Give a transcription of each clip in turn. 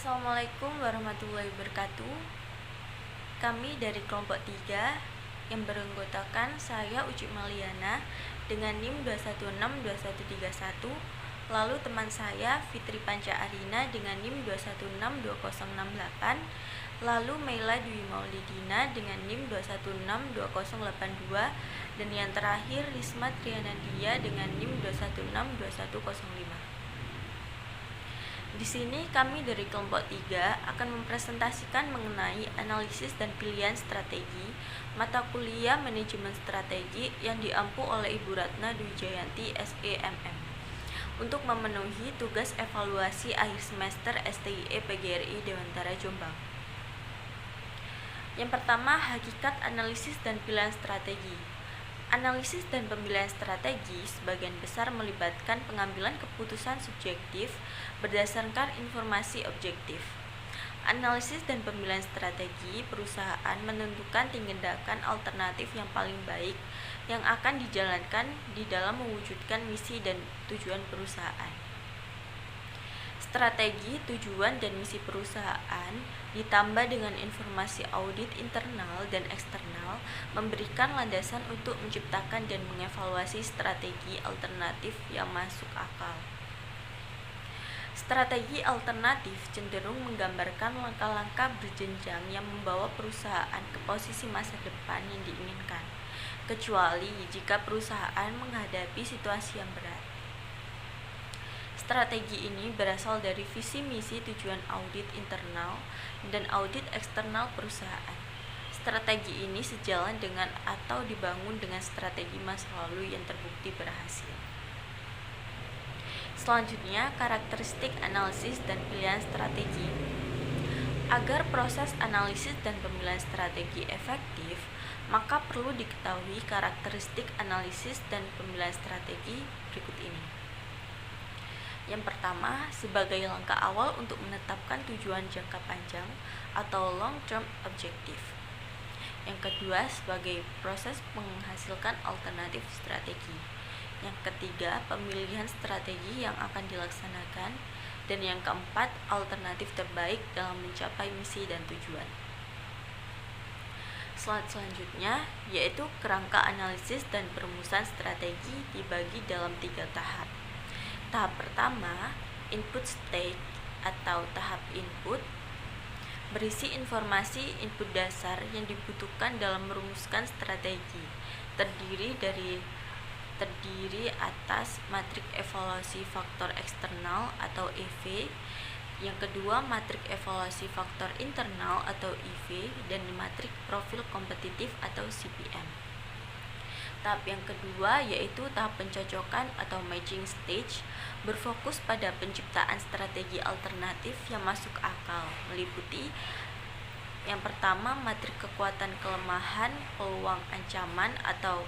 Assalamualaikum warahmatullahi wabarakatuh. Kami dari kelompok 3 yang beranggotakan saya Uci Maliana dengan NIM 2162131, lalu teman saya Fitri Panca Arina dengan NIM 2162068, lalu Meila Dwi Maulidina dengan NIM 2162082, dan yang terakhir Risma Trianadia dengan NIM 2162105. Di sini kami dari kelompok 3 akan mempresentasikan mengenai analisis dan pilihan strategi mata kuliah manajemen strategi yang diampu oleh Ibu Ratna Dwi Jayanti SEMM untuk memenuhi tugas evaluasi akhir semester STIE PGRI Dewantara Jombang. Yang pertama, hakikat analisis dan pilihan strategi. Analisis dan pemilihan strategi sebagian besar melibatkan pengambilan keputusan subjektif berdasarkan informasi objektif. Analisis dan pemilihan strategi perusahaan menentukan tindakan alternatif yang paling baik yang akan dijalankan di dalam mewujudkan misi dan tujuan perusahaan. Strategi, tujuan, dan misi perusahaan ditambah dengan informasi audit internal dan eksternal memberikan landasan untuk menciptakan dan mengevaluasi strategi alternatif yang masuk akal. Strategi alternatif cenderung menggambarkan langkah-langkah berjenjang yang membawa perusahaan ke posisi masa depan yang diinginkan, kecuali jika perusahaan menghadapi situasi yang berat. Strategi ini berasal dari visi misi tujuan audit internal dan audit eksternal perusahaan. Strategi ini sejalan dengan atau dibangun dengan strategi masa lalu yang terbukti berhasil. Selanjutnya, karakteristik analisis dan pilihan strategi. Agar proses analisis dan pemilihan strategi efektif, maka perlu diketahui karakteristik analisis dan pemilihan strategi berikut ini. Yang pertama, sebagai langkah awal untuk menetapkan tujuan jangka panjang atau long term objective. Yang kedua, sebagai proses menghasilkan alternatif strategi. Yang ketiga, pemilihan strategi yang akan dilaksanakan. Dan yang keempat, alternatif terbaik dalam mencapai misi dan tujuan. Slide selanjutnya yaitu kerangka analisis dan perumusan strategi dibagi dalam 3 tahap. Tahap pertama, input stage atau tahap input, berisi informasi input dasar yang dibutuhkan dalam merumuskan strategi, terdiri atas matrik evaluasi faktor eksternal atau EV, yang kedua matrik evaluasi faktor internal atau IV, dan matrik profil kompetitif atau CPM. Tahap yang kedua yaitu tahap pencocokan atau matching stage, berfokus pada penciptaan strategi alternatif yang masuk akal, meliputi yang pertama matrik kekuatan kelemahan, peluang ancaman atau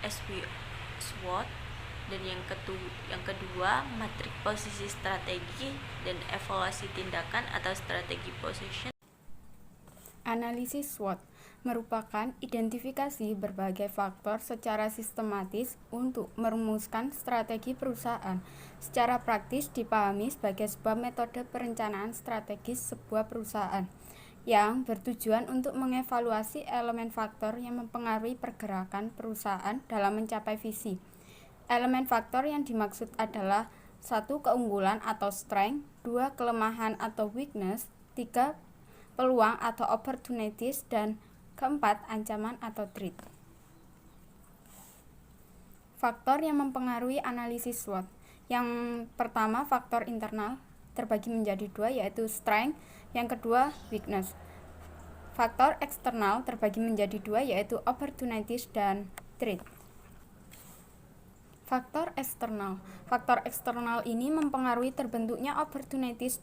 SWOT, dan yang kedua matrik posisi strategi dan evaluasi tindakan atau strategi position. Analisis SWOT merupakan identifikasi berbagai faktor secara sistematis untuk merumuskan strategi perusahaan. Secara praktis dipahami sebagai sebuah metode perencanaan strategis sebuah perusahaan yang bertujuan untuk mengevaluasi elemen faktor yang mempengaruhi pergerakan perusahaan dalam mencapai visi. Elemen faktor yang dimaksud adalah 1. Keunggulan atau strength, 2. Kelemahan atau weakness, 3. Peluang atau opportunities, dan keempat, ancaman atau threat. Faktor yang mempengaruhi analisis SWOT. Yang pertama, faktor internal terbagi menjadi 2 yaitu strength, yang kedua weakness. Faktor eksternal terbagi menjadi 2 yaitu opportunities dan threat. Faktor eksternal. Faktor eksternal ini mempengaruhi terbentuknya opportunities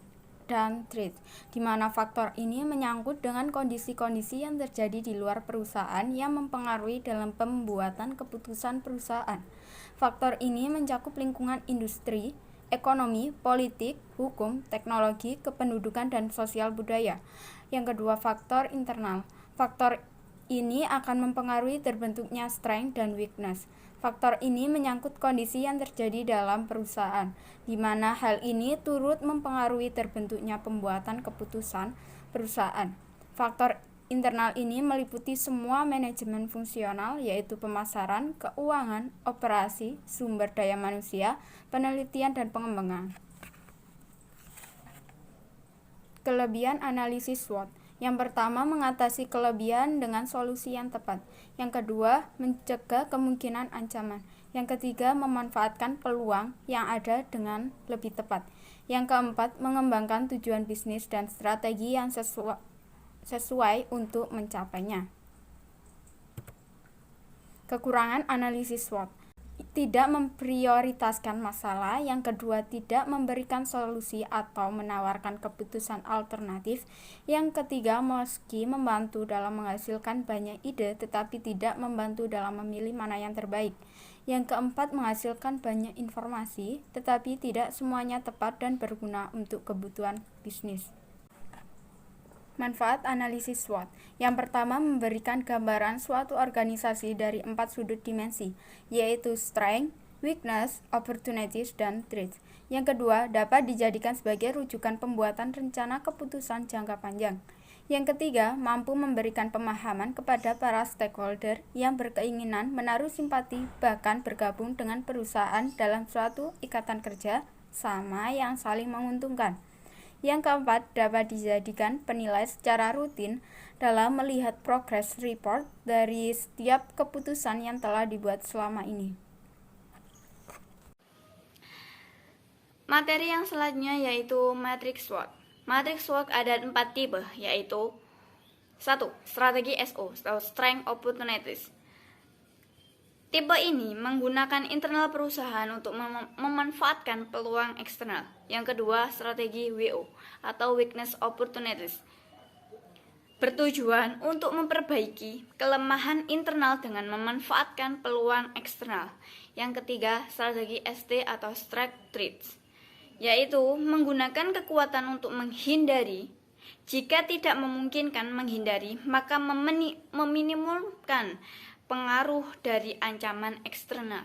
dan threat, di mana faktor ini menyangkut dengan kondisi-kondisi yang terjadi di luar perusahaan yang mempengaruhi dalam pembuatan keputusan perusahaan. Faktor ini mencakup lingkungan industri, ekonomi, politik, hukum, teknologi, kependudukan, dan sosial budaya. Yang kedua, faktor internal. Faktor ini akan mempengaruhi terbentuknya strength dan weakness. Faktor ini menyangkut kondisi yang terjadi dalam perusahaan, di mana hal ini turut mempengaruhi terbentuknya pembuatan keputusan perusahaan. Faktor internal ini meliputi semua manajemen fungsional, yaitu pemasaran, keuangan, operasi, sumber daya manusia, penelitian, dan pengembangan. Kelebihan analisis SWOT. Yang pertama, mengatasi kelebihan dengan solusi yang tepat. Yang kedua, mencegah kemungkinan ancaman. Yang ketiga, memanfaatkan peluang yang ada dengan lebih tepat. Yang keempat, mengembangkan tujuan bisnis dan strategi yang sesuai untuk mencapainya. Kekurangan analisis SWOT. Tidak memprioritaskan masalah. Yang kedua, tidak memberikan solusi atau menawarkan keputusan alternatif. Yang ketiga, meski membantu dalam menghasilkan banyak ide, tetapi tidak membantu dalam memilih mana yang terbaik. Yang keempat, menghasilkan banyak informasi, tetapi tidak semuanya tepat dan berguna untuk kebutuhan bisnis. Manfaat analisis SWOT. Yang pertama, memberikan gambaran suatu organisasi dari 4 sudut dimensi, yaitu strength, weakness, opportunities, dan threats. Yang kedua, dapat dijadikan sebagai rujukan pembuatan rencana keputusan jangka panjang. Yang ketiga, mampu memberikan pemahaman kepada para stakeholder yang berkeinginan menaruh simpati bahkan bergabung dengan perusahaan dalam suatu ikatan kerja sama yang saling menguntungkan. Yang keempat, dapat dijadikan penilai secara rutin dalam melihat progress report dari setiap keputusan yang telah dibuat selama ini. Materi yang selanjutnya yaitu matriks SWOT. Matriks SWOT ada 4 tipe, yaitu 1. Strategi SO atau Strength Opportunities. Tipe ini menggunakan internal perusahaan untuk memanfaatkan peluang eksternal. Yang kedua, strategi WO atau Weakness Opportunities. Bertujuan untuk memperbaiki kelemahan internal dengan memanfaatkan peluang eksternal. Yang ketiga, strategi ST atau Strength Threats, yaitu menggunakan kekuatan untuk menghindari. Jika tidak memungkinkan menghindari, maka meminimumkan pengaruh dari ancaman eksternal.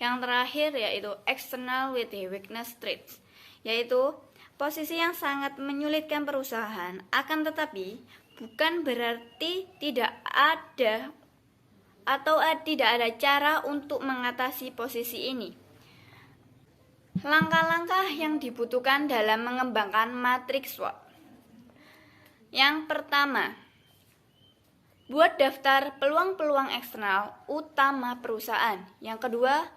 Yang terakhir yaitu external with weakness traits, yaitu posisi yang sangat menyulitkan perusahaan, akan tetapi bukan berarti tidak ada cara untuk mengatasi posisi ini. Langkah-langkah yang dibutuhkan dalam mengembangkan matriks SWOT. Yang pertama, buat daftar peluang-peluang eksternal utama perusahaan. Yang kedua,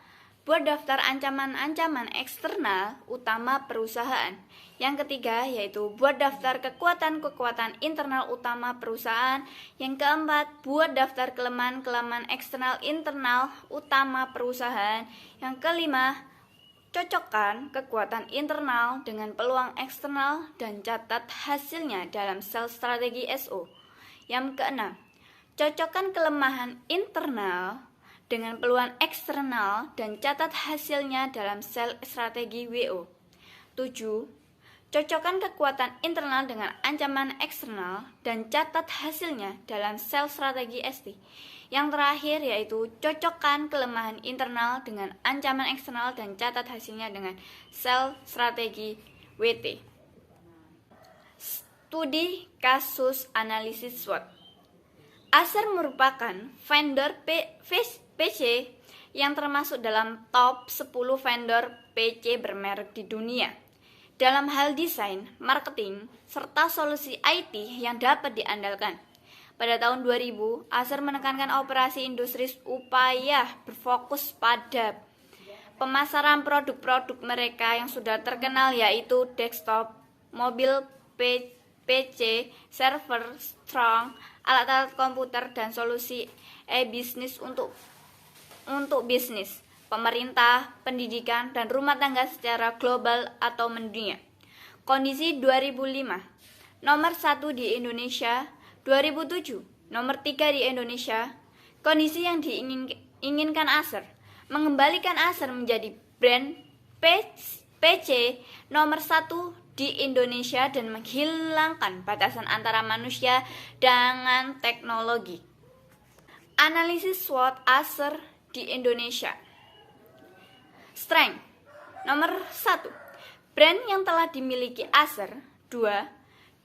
buat daftar ancaman-ancaman eksternal utama perusahaan. Yang ketiga, yaitu buat daftar kekuatan-kekuatan internal utama perusahaan. Yang keempat, buat daftar kelemahan-kelemahan eksternal internal utama perusahaan. Yang kelima, cocokkan kekuatan internal dengan peluang eksternal dan catat hasilnya dalam sel strategi SO. Yang keenam, cocokkan kelemahan internal dengan peluang eksternal dan catat hasilnya dalam sel strategi WO. 7. Cocokkan kekuatan internal dengan ancaman eksternal dan catat hasilnya dalam sel strategi ST. Yang terakhir yaitu cocokkan kelemahan internal dengan ancaman eksternal dan catat hasilnya dengan sel strategi WT. Studi kasus analisis SWOT. Acer merupakan vendor PC yang termasuk dalam top 10 vendor PC bermerek di dunia dalam hal desain, marketing, serta solusi IT yang dapat diandalkan. Pada tahun 2000, Acer menekankan operasi industri upaya berfokus pada pemasaran produk-produk mereka yang sudah terkenal, yaitu desktop, mobil PC, server, strong, alat-alat komputer, dan solusi e-bisnis untuk bisnis, pemerintah, pendidikan, dan rumah tangga secara global atau mendunia. Kondisi 2005, nomor 1 di Indonesia. 2007, nomor 3 di Indonesia. Kondisi yang diinginkan Acer, mengembalikan Acer menjadi brand PC nomor 1 di Indonesia dan menghilangkan batasan antara manusia dengan teknologi. Analisis SWOT Acer di Indonesia. Strength. Nomor 1. Brand yang telah dimiliki Acer. 2.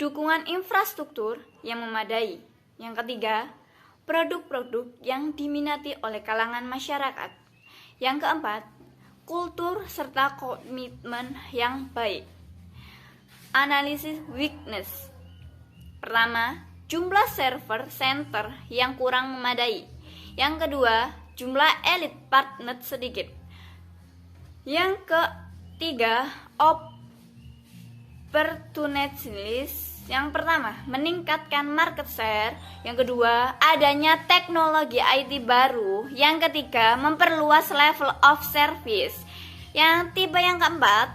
Dukungan infrastruktur yang memadai. Yang ketiga, produk-produk yang diminati oleh kalangan masyarakat. Yang keempat, kultur serta komitmen yang baik. Analisis weakness. Pertama, jumlah server center yang kurang memadai. Yang kedua, jumlah elite partner sedikit. Yang ketiga, opportunities. Yang pertama, meningkatkan market share. Yang kedua, adanya teknologi IT baru. Yang ketiga, memperluas level of service. Yang tipe yang keempat,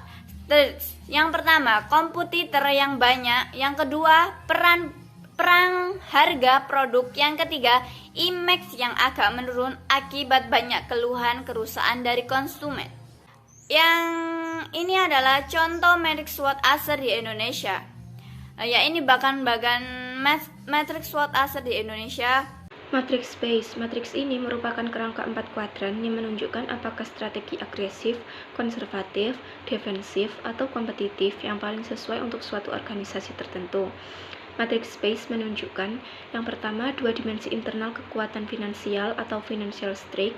yang pertama, kompetitor yang banyak. Yang kedua, perang harga produk. Yang ketiga, image yang agak menurun akibat banyak keluhan kerusakan dari konsumen. Yang ini adalah contoh matriks SWOT Acer di Indonesia. Ya, ini bahkan matriks SWOT Acer di Indonesia. Matriks Space. Matriks ini merupakan kerangka 4 kuadran yang menunjukkan apakah strategi agresif, konservatif, defensif, atau kompetitif yang paling sesuai untuk suatu organisasi tertentu. Matriks Space menunjukkan yang pertama, dua dimensi internal kekuatan finansial atau financial strength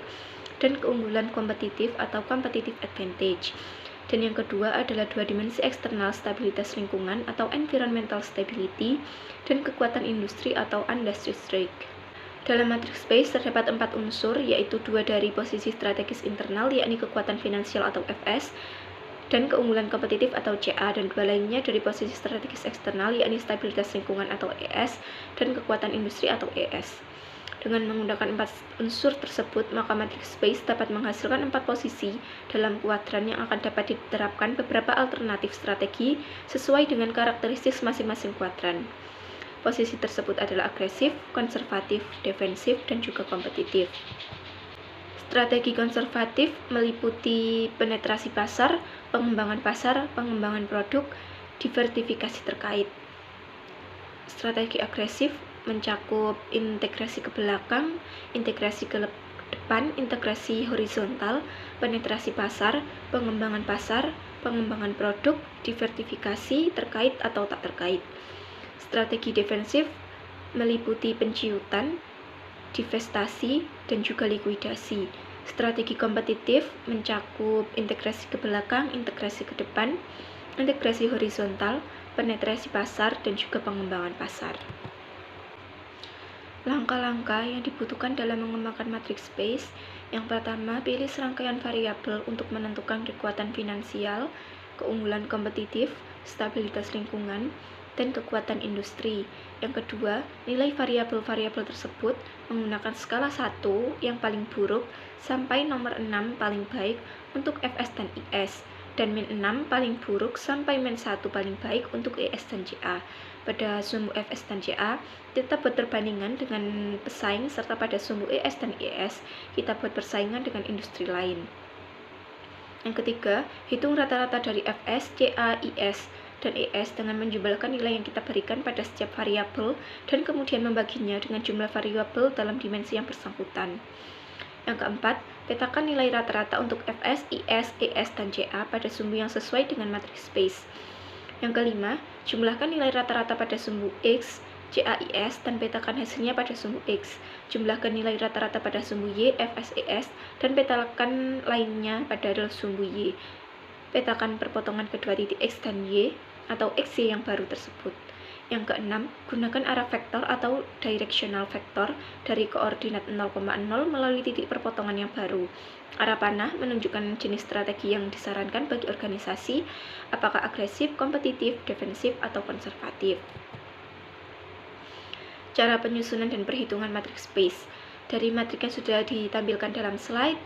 dan keunggulan kompetitif atau competitive advantage. Dan yang kedua adalah dua dimensi eksternal stabilitas lingkungan atau environmental stability dan kekuatan industri atau industry strength. Dalam matriks Space terdapat 4 unsur, yaitu 2 dari posisi strategis internal, yakni kekuatan finansial atau FS, dan keunggulan kompetitif atau CA, dan 2 lainnya dari posisi strategis eksternal, yakni stabilitas lingkungan atau ES, dan kekuatan industri atau ES. Dengan menggunakan 4 unsur tersebut, maka matriks Space dapat menghasilkan 4 posisi dalam kuadran yang akan dapat diterapkan beberapa alternatif strategi sesuai dengan karakteristik masing-masing kuadran. Posisi tersebut adalah agresif, konservatif, defensif, dan juga kompetitif. Strategi konservatif meliputi penetrasi pasar, pengembangan produk, diversifikasi terkait. Strategi agresif mencakup integrasi ke belakang, integrasi ke depan, integrasi horizontal, penetrasi pasar, pengembangan produk, diversifikasi terkait atau tak terkait. Strategi defensif meliputi penciutan, divestasi, dan juga likuidasi. Strategi kompetitif mencakup integrasi ke belakang, integrasi ke depan, integrasi horizontal, penetrasi pasar, dan juga pengembangan pasar. Langkah-langkah yang dibutuhkan dalam mengembangkan matriks Space. Yang pertama, pilih serangkaian variabel untuk menentukan kekuatan finansial, keunggulan kompetitif, stabilitas lingkungan, dan kekuatan industri. Yang kedua, nilai variabel-variabel tersebut menggunakan skala 1 yang paling buruk sampai nomor 6 paling baik untuk FS dan IS, dan min 6 paling buruk sampai min 1 paling baik untuk ES dan CA. Pada sumbu FS dan CA, kita buat perbandingan dengan pesaing, serta pada sumbu ES dan IS, kita buat persaingan dengan industri lain. Yang ketiga, hitung rata-rata dari FS, CA, IS, dan ES dengan menjumlahkan nilai yang kita berikan pada setiap variabel dan kemudian membaginya dengan jumlah variabel dalam dimensi yang bersangkutan. Yang keempat, petakan nilai rata-rata untuk FS, IS, ES, dan CA pada sumbu yang sesuai dengan matriks Space. Yang kelima, jumlahkan nilai rata-rata pada sumbu X, CA, IS, dan petakan hasilnya pada sumbu X. Jumlahkan nilai rata-rata pada sumbu Y, FS, ES, dan petakan lainnya pada sumbu Y. Petakan perpotongan kedua titik X dan Y atau XY yang baru tersebut. Yang keenam, gunakan arah vektor atau directional vector dari koordinat 0,0 melalui titik perpotongan yang baru. Arah panah menunjukkan jenis strategi yang disarankan bagi organisasi, apakah agresif, kompetitif, defensif, atau konservatif. Cara penyusunan dan perhitungan matriks Space. Dari matrik yang sudah ditampilkan dalam slide,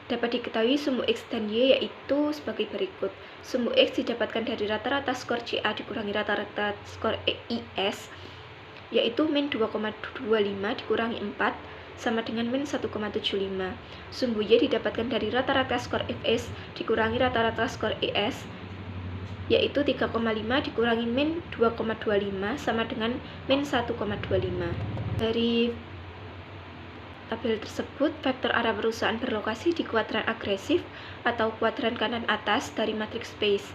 dapat diketahui sumbu X dan Y yaitu sebagai berikut. Sumbu X didapatkan dari rata-rata skor CA dikurangi rata-rata skor IS, yaitu min 2,25 dikurangi 4 sama dengan min 1,75. Sumbu Y didapatkan dari rata-rata skor FS dikurangi rata-rata skor ES, yaitu 3,5 dikurangi min 2,25 sama dengan min 1,25. Dari tabel tersebut, vektor arah perusahaan berlokasi di kuadran agresif atau kuadran kanan atas dari matriks space.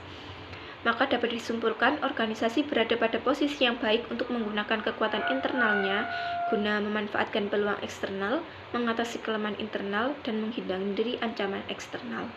Maka dapat disimpulkan organisasi berada pada posisi yang baik untuk menggunakan kekuatan internalnya guna memanfaatkan peluang eksternal, mengatasi kelemahan internal, dan menghindari ancaman eksternal.